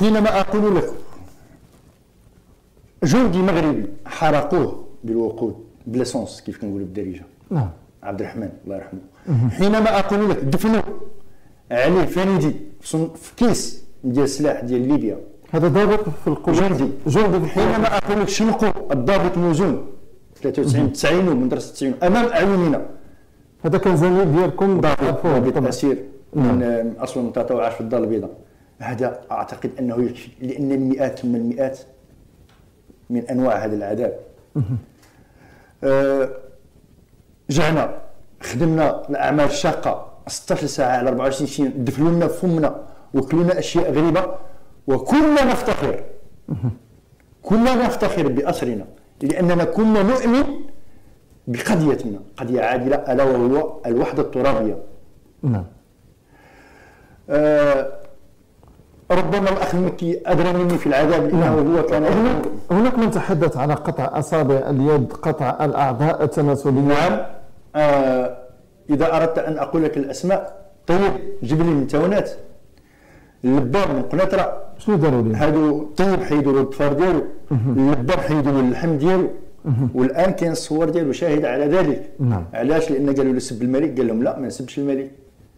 حينما أقول لك جندي مغربي حرقوه بالوقود بلاسونس كيف كنقولوا بالدارجه. نعم. عبد الرحمن الله يرحمه. حينما أقول لك دفنوا عليه فريدي في كيس ديال السلاح ديال ليبيا، هذا ضابط في القوات جندي. حينما أقول لك شنقوا الضابط موزون 93 90 من درس 90 أمام أعيننا، هذا كان زميل ديالكم ضابط أسير من أصل المنطقة وعاش في الدار البيضاء. هذا أعتقد أنه يكفي، لأن المئات ثم المئات من أنواع هذا العذاب. جعنا خدمنا الأعمال الشاقة 16 ساعة على 24 ساعة، دفلوا لنا فمنا وكلنا أشياء غريبة، وكلنا نفتخر بأسرنا، لأننا كنا نؤمن بقضيتنا، قضية عادلة، ألا وهو الوحدة الترابية. نعم. ربما الأخ المكي أدرى مني في العذاب، لأنه هو كان هناك من تحدث على قطع أصابع اليد، قطع الأعضاء التناسلية. نعم. إذا أردت أن أقول لك الأسماء، طيب جبلي من تاونات، اللبار من قنيطرة، شنو داروا ليه؟ هادو طيب حيدوا له الظفار ديالو، اللبار حيدوا له اللحم ديالو، والآن كاين الصور ديالو شاهد على ذلك. نعم. علاش؟ لأن قالوا له سب الملك، قال لهم لا ما نسبش الملك.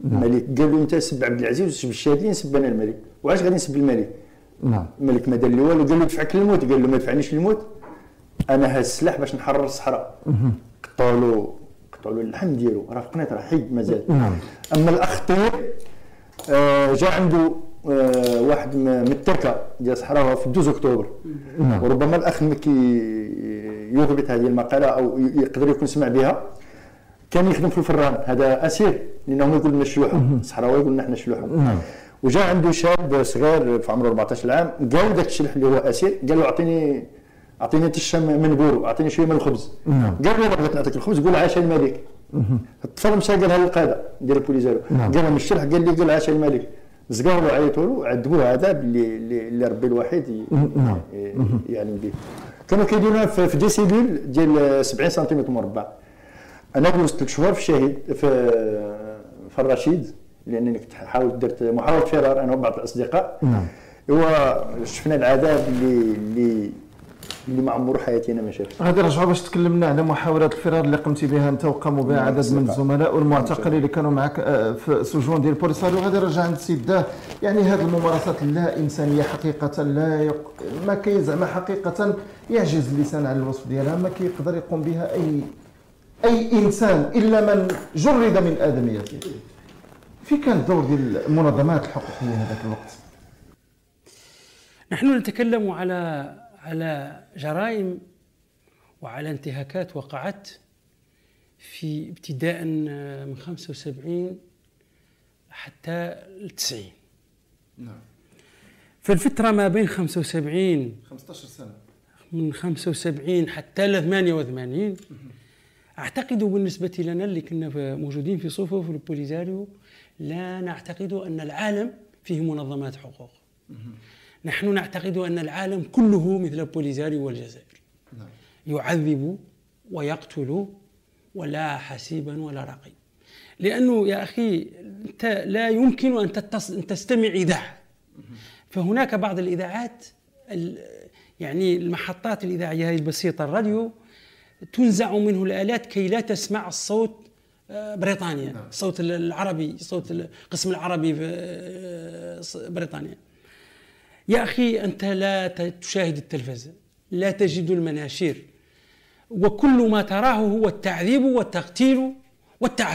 الملك قال له أنت سب عبد العزيز وسب الشاهدين، سب أنا الملك، وعلاش غادي نسب الملك؟ نعم. الملك ما دار لي والو، قال له دفعك للموت، قال له ما دفعنيش للموت، أنا هاز السلاح باش نحرر الصحراء. قطعوا له اللحم ديالو، راه في قنيطرة حي مازال. نعم. أما الأخ طيب جاء عنده واحد من التركه ديال صحراء في 12 اكتوبر. نعم. وربما الاخ مكي يثبت هذه المقاله او يقدر يكون سمع بها. كان يخدم في الفران، هذا اسير لانه يقول لنا الشلوحه، الصحراوي يقول لنا احنا شلوحه. نعم. وجاء عنده شاب صغير في عمره 14 عام، قال ذاك الشلح اللي هو اسير، قال له اعطيني تشه من بورو، اعطيني شويه من الخبز. نعم. قال له بغيت نعطيك الخبز، قول عاش الملك. الطفل مشى قالها للقاده ديال البوليزارو، قال لهم الشلح قال لي قول عاش الملك. زقاو له عيطوا له، عذبوه عذاب اللي ربي الوحيد يعني به. كانوا كيديروها في ديسيبل ديال 70 سنتيمتر مربع. انا دوزت 3 شهور في الشهيد في الرشيد، لانني كنت درت محاوله فرار انا وبعض الاصدقاء. شفنا العذاب اللي ما عمرو حياتي انا ما شفتش. غادي نرجعوا باش تكلمنا على محاولات الفرار اللي قمتي بها انت وقاموا بها عدد من الزملاء والمعتقلين اللي كانوا معك في سجون ديال البوليساريو. غادي نرجع عند السيد داه، يعني هذه الممارسات اللا انسانيه حقيقه ما كاين زعما حقيقه يعجز اللسان على الوصف ديالها، ما كيقدر يقوم بها اي انسان الا من جرد من ادميته. في كان الدور ديال المنظمات الحقوقيه هذاك الوقت؟ نحن نتكلم على جرائم وعلى انتهاكات وقعت في ابتداء من 75 حتى 90. نعم. في الفترة ما بين 75 15 سنة، من 75 حتى 88 أعتقد بالنسبة لنا اللي كنا موجودين في صفوف البوليزاريو لا نعتقد أن العالم فيه منظمات حقوق. نحن نعتقد أن العالم كله مثل البوليزاريو والجزائر. نعم. يعذب ويقتل ولا حسيبا ولا رقيب. لأنه يا أخي أنت لا يمكن أن تستمع إذاعة، فهناك بعض الإذاعات يعني المحطات الإذاعية هذه البسيطة، الراديو تنزع منه الآلات كي لا تسمع الصوت بريطانيا. نعم. الصوت العربي، صوت القسم العربي في بريطانيا. يا أخي أنت لا تشاهد التلفزة، لا تجد المناشير، وكل ما تراه هو التعذيب والتقتيل والتعسف.